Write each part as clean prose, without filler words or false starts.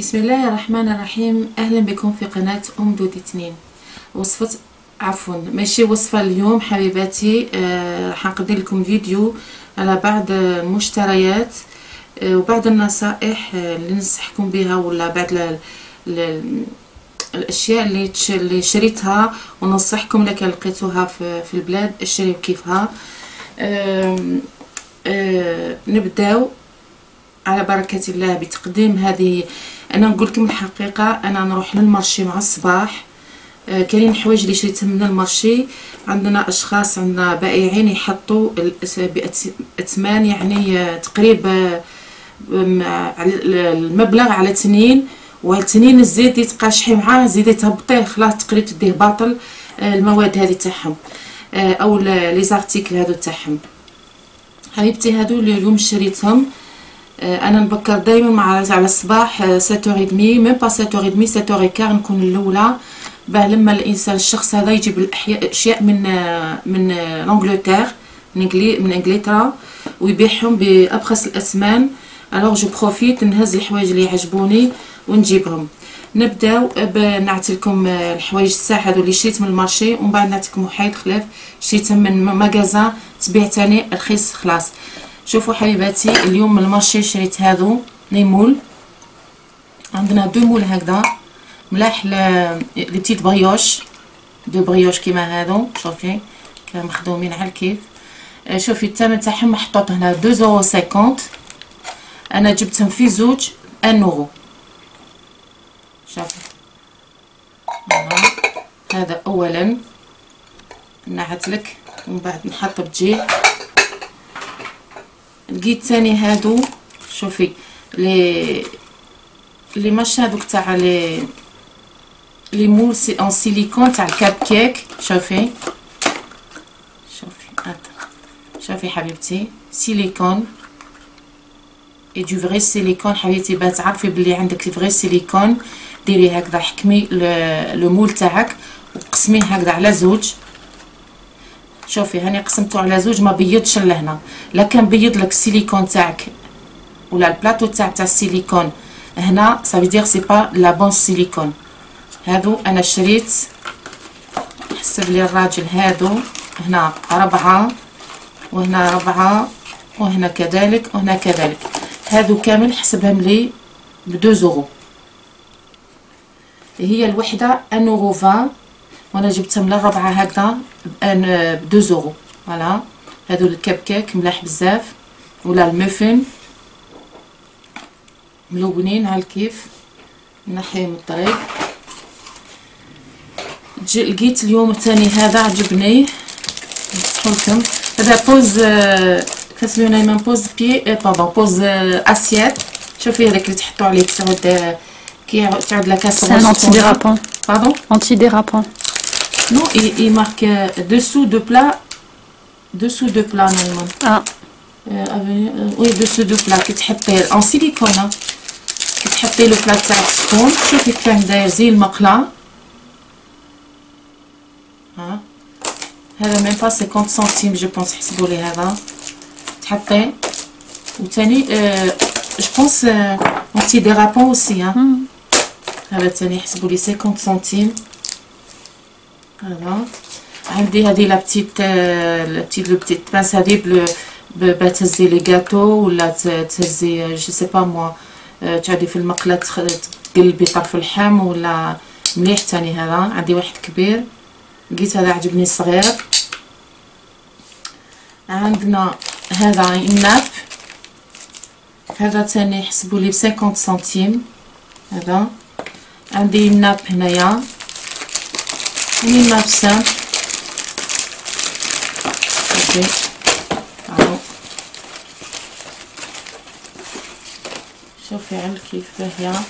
بسم الله الرحمن الرحيم. اهلا بكم في قناه دودي 2. وصفه ماشي وصفه اليوم حبيباتي. راح نقدم لكم فيديو على بعض المشتريات وبعض النصائح اللي ننصحكم بها، ولا بعض الاشياء اللي شريتها وننصحكم لك لقيتوها في البلاد اشتريو كيفها. نبداو على بركة الله بتقديم هذه. انا نقول لكم الحقيقه، انا نروح للمارشي مع الصباح. كاين الحوايج اللي شريتهم من المارشي، عندنا اشخاص، عندنا بائعين يحطوا باثمان، يعني تقريبا المبلغ على تنين، والتنين الزيت يتقاشحي معاه زيدي تهبطيه خلاص تقريبا تديه باطل المواد هذه تاعهم او لي زارتيكل هذو تاعهم. حبيبتي هذو اليوم شريتهم. انا نبكر دائما على الصباح 7:30، ميم با 7:30 7:15 نكون الاولى، باه لما الانسان الشخص هذا يجيب الاشياء من لانجلتير، من انجلترا، ويبيعهم بابخس الاثمان. الوغ جو بروفيت نهز الحوايج اللي يعجبوني ونجيبهم. نبداو بنعطيكم الحوايج الساعه هذو اللي شريت من المارشي، ومن بعد نعطيكم حيد خلاف شريتهم من ماغازان تبيع تاني رخيص خلاص. شوفوا حبيباتي، اليوم من المارشي شريت هذو لي مول. عندنا دو مول هكذا ملاح لي بتيت بريوش، دو بريوش كيما هذو. شوفي كانوا مخدومين على الكيف. شوفي الثمن تاعهم محطوط هنا 2,50€. انا جبتهم في زوج 1€. شوفي هذا اولا نعتلك ومن بعد نحط بجي. لقيت ثاني هادو، شوفي لي ماش هذوك تاع لي مول ان سيليكون تاع الكاب كيك. شوفي شوفي حبيبتي، سيليكون اي دو فري سيليكون. حبيبتي باش تعرفي بلي عندك فري سيليكون، ديري هكذا، حكمي لو مول تاعك وقسميه هكذا على زوج. شوفي هاني قسمته على زوج، ما بيضش لهنا. لا كان بيض لك السيليكون تاعك ولا البلاطو تاع السيليكون هنا، صافي دير سي با لا بون سيليكون. هادو انا شريت، حسب لي الراجل، هادو هنا 4 وهنا 4 وهنا كذلك وهنا كذلك. هادو كامل حسبهم لي ب2€. هي الوحده 1€20، وانا جبتهم للربعه هكذا ب2€. فوالا هادو الكب كيك ملاح بزاف، ولا الموفين ملونين على الكيف، نحيهم من الطريق. لقيت اليوم الثاني هذا عجبني، نصحولكم. هذا بوز كتسميو دايما بوز بي بوز اسيات. شوفي هذاك اللي تحطوا عليه تعود لا كاسه. C'est un anti-dérapant. Pardon? Anti-dérapant. Non, il marque dessous de plat normalement. Ah. Oui, dessous de plat. كتحطيه en silicone. كتحطي له بلا تاعك سخون. شوفي كان داير زي المقله. ها هذا ميم با 50 سنتيم جو بونس، حسبوا لي هذا تحطيه. وثاني جو بونس انتي ديرابون اوسي. هذا ثاني حسبوا لي 50 سنتيم. هذا عندي هذه لا بتيت لو بتيت بانس هذه با تهزي لي غاتو، ولا تهزي جو سي با موا، تعدي في المقله تقلبي طرف اللحم ولا مليح. ثاني هذا عندي واحد كبير، لقيت هذا عجبني صغير. عندنا هذا الناب، هذا ثاني حسبوا لي ب 50 سنتيم. هذا عندي الناب هنايا، يعني الناب سامبل. شوفي على كيف باهيه.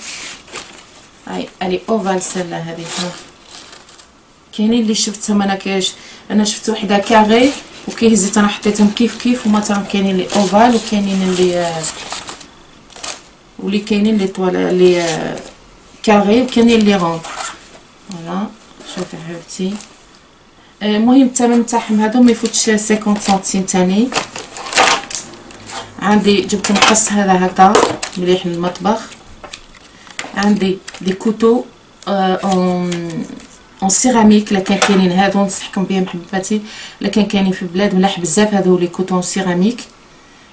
هاي الي اوفال سله هذه. كاينين اللي شفتهم انا شفت وحده كاري وكيهزيت، انا حطيتهم كيف وما ترى كاينين اللي اوفال، وكاينين اللي كاينين اللي طوال اللي كاري، وكاينين اللي روند. فوالا شوفي حبيبتي. المهم الثمن تاعهم هادو ما يفوتش 50 سنتيم. ثاني عندي جبت مقص هذا هكذا مليح للمطبخ. عندي دي كوتو اون سيراميك. الا كان كاينين هادو نصحكم بهم حبيباتي، الا كان كاينين في البلاد ملاح بزاف هادو لي كوتو سيراميك،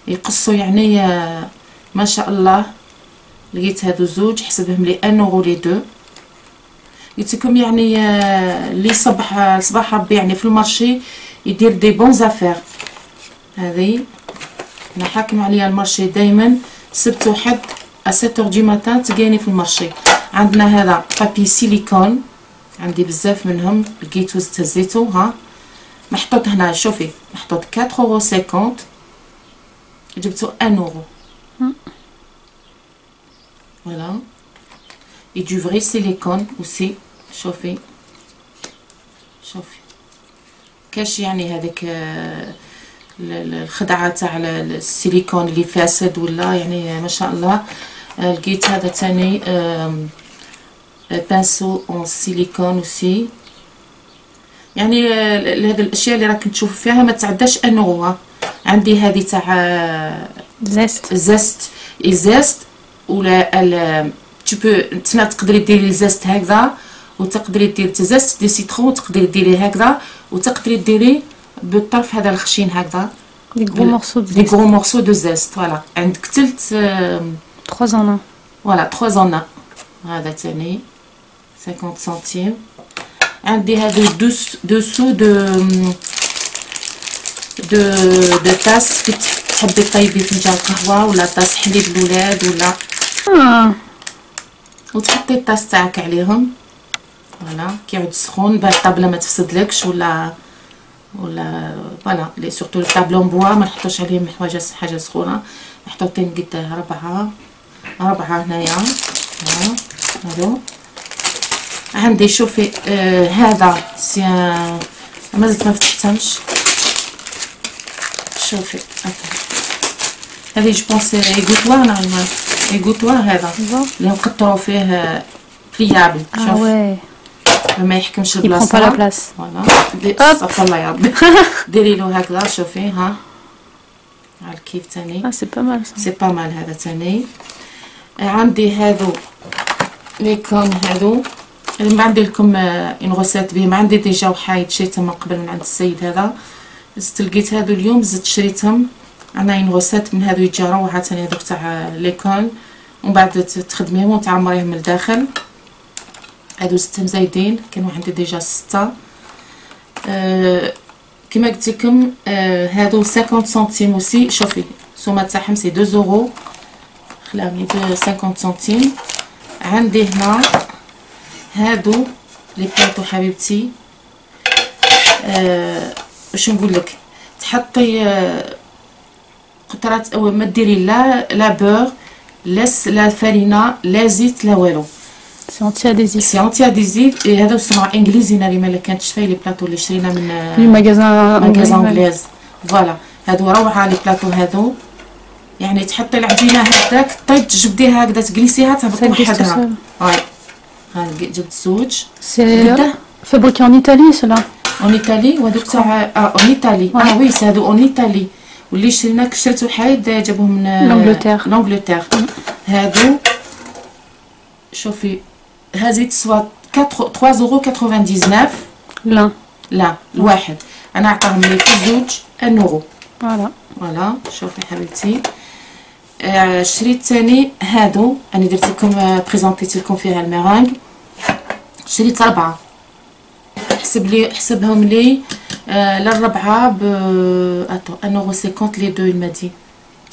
يقصوا يعني ما شاء الله. لقيت هادو زوج حسبهم لي 1 اورو لي دو. قلت لكم يعني اللي صباح ربي يعني في المارشي يدير دي بون زافير. هذه انا حاكم عليا المارشي دائما سبت وحد 7 دو ماتان تلقاني في المارشي. عندنا هذا بابي سيليكون، عندي بزاف منهم، لقيتو هزيتو ها محطوط هنا. شوفي محطوط 4,50 اورو، جبتو 1 اورو. فوالا et du vrai silicone aussi. شوفي كاش يعني هذيك الخدعه تاع السيليكون اللي فاسد ولا يعني ما شاء الله. لقيت هذا تاني بانسو اون سيليكون اوسي. يعني هذه الاشياء اللي راكم تشوفوا فيها ما تعداش 1 اورو. عندي هذه تاع زيست ولا تقدري ديري الزست هكذا، وتقدري ديري زست دي سيترون، تقدري ديري هكذا، وتقدري ديري بالطرف هذا الخشين هكذا دي غرو مورسو دو زست. فوالا عندك تلت 3 en 1. فوالا 3 en 1. هذا تاني 50 سنتيم. عندي هذو دوسو دو تاس كي تحبي طيبي فنجان قهوه ولا طاس حليب الولاد ولا وتحطي الطاس تاعك عليهم. فوالا كيعود سخون باه الطابله ما تفسدلكش ولا فوالا لي سورتو الطابلون بوا ما نحطوش عليهم حاجه سخونه. محطوطين قد 4 هنايا. هادو عندي. شوفي هذا سي مازلت ما فتحتهمش. شوفي هذه جو بونس ايغوتوار نورمال ايغوتوار هذا اللي نقطروا فيه بليابل. شوف ما يحكمش البلاصه. فوالا صافي الله يرضي. ديري له هكذا. شوفي ها على كيف تاني. سي با مال سي با مال هذا تاني. عندي هادو لي كون هادو اللي ما عندي لكم اون غوسيت بهم. عندي ديجا وحايد شريتهم من قبل من عند السيد هذا. زدت لقيت هادو اليوم زدت شريتهم. عندنا اون غوسيت من هادو يتجا روعه تاني هذوك تاع لي كون، ومن بعد تخدميهم وتعمريهم من الداخل. هادو 6 زايدين، كانوا عندي ديجا 6. كما قلت لكم هادو 50 سنتيم اوسي. شوفي السومه تاعهم سي 2 اورو، خلاوني 50 سنتيم. عندي هنا هادو لي بلاطو حبيبتي. واش نقول لك، تحطي قطرات ما ديري لا بور لا فرينه لا زيت لا والو. سي انتي اديزيف. سي انتي اديزيف. هذا صنع انجليزي ناري ما كانتش فاي لي بلاطو اللي شرينا من لي ماغازان انجليز. فوالا هادو روعه لي بلاطو هادو. يعني تحطي العجينه هكذاك طيب تجبديها هكذا تجلسيها تهبط وحدها. هاي جبت زوج. سي فابريكي ان ايطالي سلا اون ايطالي. وهذوك تاع اون ايطالي. وي هادو اون ايطالي. واللي شريت وحايد جابوهم من لانجلتير. هادو شوفي هذه تسوى 3,99 اورو. لا الواحد. انا عطاهم لي في زوج 1 اورو. فوالا شوفي حبيبتي. شريت ثاني هادو انا درت لكم بريزونطيت لكم فيها الميرانغ. شريت 4. حسبهم لي للربعه ب 1 اورو 50 لي دو المادي.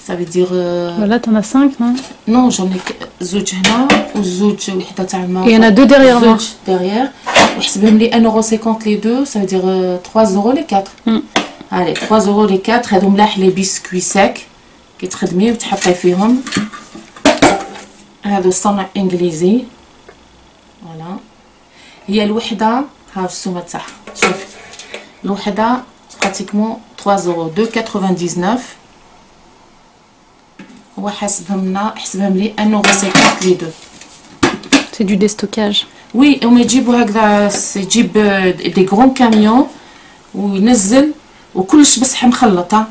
Ça veut dire Voilà, t'en as 5, non? Non, j'en ai زوج هنا وزوج وحده تاع الماء. Il y en a 2 derrière moi. Derrière. وحسبهم لي 1,50 les deux, ça veut dire 3 euros les 4. Allez, 3 euros les 4. هادو ملاح لي بيسكوي ساك كتخدمي وتحطي فيهم. هادو صنع انجليزي. فوالا هي الوحده ها السومه تاعها. شوفي الوحده براتيكمون 3 euros 2,99. هو حسبهم لي 1,50 لي دو. سي دو ديستوكاج. وي هما يجيبوا هكذا يجيب دي غرون كاميون وينزل وكلش بصح مخلطه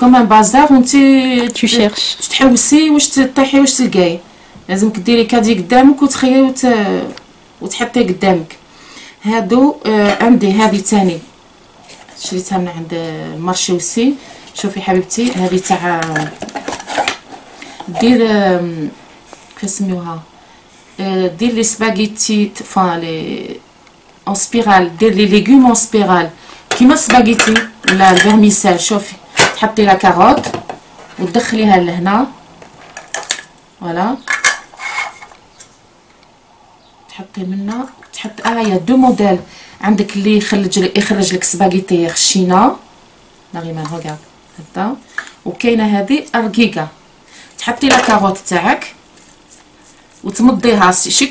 كوم ان بازار. وانتي تو شيرش تحوسي واش تطيحي واش تلقاي. لازمك ديري كادي قدامك وتخيي وتحطيه قدامك. هادو عندي هذه تاني شريتها من عند المارشي وسي. شوفي حبيبتي هذه تاع دير كيف نسميوها، دير لي سباغيتي فان لي اون سبيرال، دير لي ليغوم اون سبيرال كيما سباغيتي ولا الفيرميسيل. شوفي تحطي لا كاروت وتدخليها لهنا فوالا، تحطي منا تحط يا دو موديل. عندك اللي يخرج لك سباغيتي خشينه نغيمان هكا هكذا، وكاينه هذه رقيقه. تحطي لا كاروت تاعك وتمضيها شي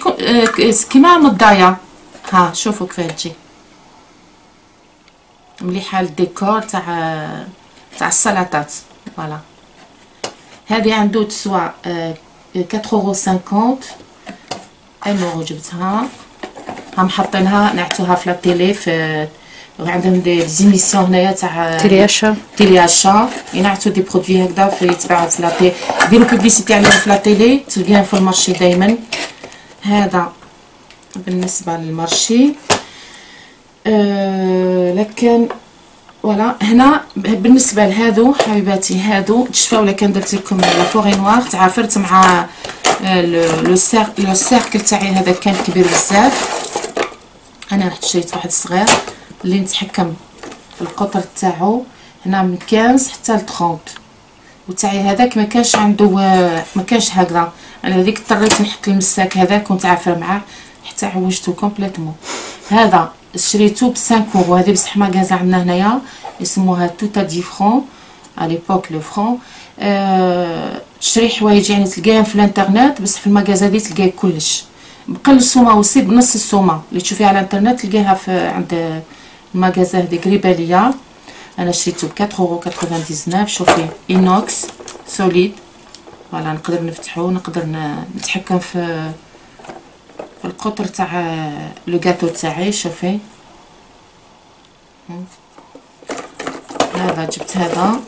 كيما مضايه. ها شوفوا كيفاه تجي مليحه للديكور تاع السلطات فوالا. هذه عنده تسوى 4,50 €. جبتها هم حاطينها نعتوها في لاتيلي، في عندهم دي زيميسيون هنايا تاع تيلي اشا ينعتو دي برودوي هكذا في يتباعوا في لاتيلي، يديروا بوبليسيتي عليهم في لاتيلي، تلقاهم في المارشي دائما. هذا بالنسبه للمارشي. لكن فوالا هنا بالنسبه لهادو حبيباتي، هادو تشفاو ولا كان درت لكم لا فوري نوار تعافرت مع لو سيركل تاعي. هذا كان كبير بزاف، انا رحت شريت واحد صغير اللي نتحكم في القطر تاعو هنا من 15 حتى ل 30. وتاعي هذاك ما كانش عنده ما كانش هكذا، انا هذيك اضطريت نحط المساك هذا كنت عافره معاه حتى عوجته كومبليتوم. هذا شريته ب 5 €. هذه بصح ماغازا عندنا هنايا يسموها توتا 10 فرون على ليبوك لو فرون. تشري حوايج يعني تلقاهم في الانترنت، بصح في الماغازا دي تلقاي كلش بقل السومه وسي بنص السومه اللي تشوفيها على الانترنت تلقاها في عند الماغازا هذه قريبه ليا. انا شريته ب 4,99 €. شوفي اينوكس سوليد فوالا، نقدر نفتحو، نقدر نتحكم في القطر تاع لو غاتو تاعي. شوفي هذا جبت هذا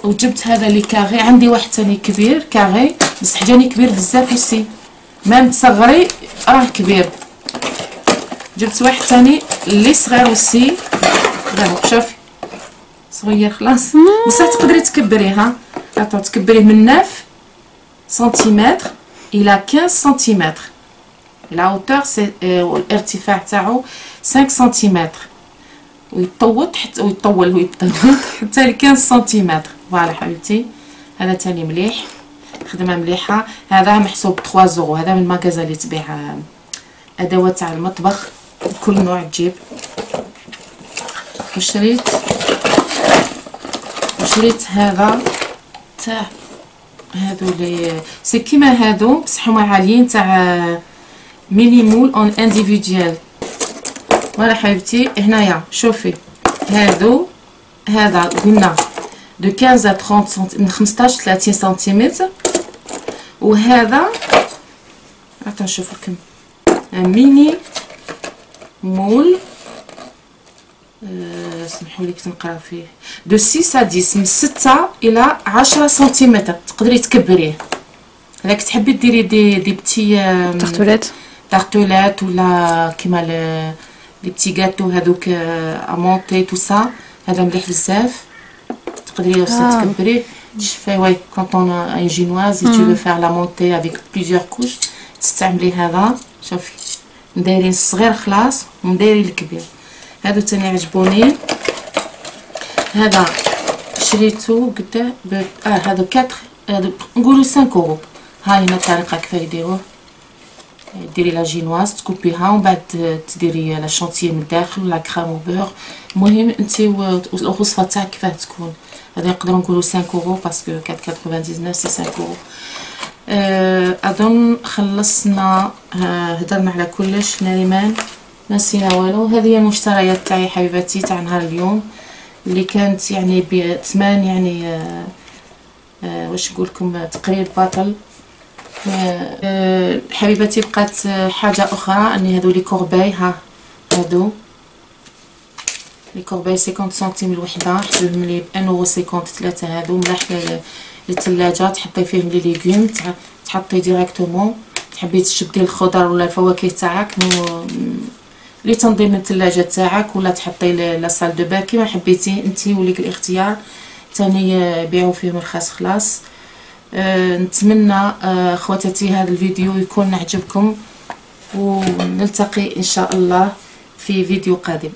وجبت هذا اللي كاغي. عندي واحد ثاني كبير كاغي بصح جاني كبير بزاف وسي مام تصغري راه كبير. جبت واحد ثاني اللي صغير وسي شوفي صغير خلاص، بصح تقدري تكبريه. ها تكبريه من 9 سنتيمتر الى 15 سنتيمتر. لا هوتور سي الارتفاع تاعو 5 سنتيمتر ويطول حتى ل 15 سنتيمتر فوالا حبيبتي. هذا تاني مليح، خدمه مليحه. هذا محسوب 3 €. هذا من الماغازا اللي تبيع ادوات تاع المطبخ كل نوع تجيب. وشريت هذا تاع هادو لي سي كيما هادو بصح هما عاليين تاع ميني مول اون انديفيديوال فوالا حبيبتي. هنايا شوفي هادو هذا قلنا دو 15 à 30 سنتيمتر، من 15 30 سنتيمتر. وهذا نشوف لكم ميني مول سمحوا لي كنت نقرا فيه دو 6 à 10 من 6 إلى 10 سنتيمتر. تقدري تكبريه هذاك تحبي ديري دي بتي تارتولات ولا كيما لي بتي غاتو هذوك امونتي تو سا. هذا مليح بزاف، تقدري تكبريه. تشفي واي كونطون ان جينواز تي فو فير لا مونتي افيك بليزيور كوش تستعملي هذا. شوفي مدايرين الصغير خلاص ومدايرين الكبير. هادو تاني عجبوني. هذا شريتو قدا هادو 4 نقولو 5 €. هاي هنا الطريقه كيف يديروه، ديري لا جينواز تكوبيها ومن بعد تديري لا شونتيي من الداخل ولا كريم او بور. المهم انت الوصفه تاعك كيفاه تكون. هذا نقدروا نقولوا 5 € باسكو 4,99 سي 5 €. اظن خلصنا، هدرنا على كلش ناريمان ما نسينا والو. هذه هي المشتريات تاعي حبيباتي تاع نهار اليوم اللي كانت يعني بثمان يعني واش نقولكم تقرير باطل. حبيباتي بقات حاجه اخرى اني هذو لي كورباي. ها هادو لي كورباي 50 سنتيم الوحده، حسبهم لي ب 1.50 ثلاثه هادو. ملاح للثلاجه، تحطي فيهم لي ليغوم، تحطي ديريكتومون. تحبي تشبدي الخضر ولا الفواكه تاعك لتنظيم الثلاجه تاعك، ولا تحطي لا سال دو بان كيما حبيتي انت، وليك الاختيار. ثاني بيعوا فيهم رخاص خلاص. نتمنى خواتاتي هذا الفيديو يكون عجبكم، ونلتقي ان شاء الله في فيديو قادم.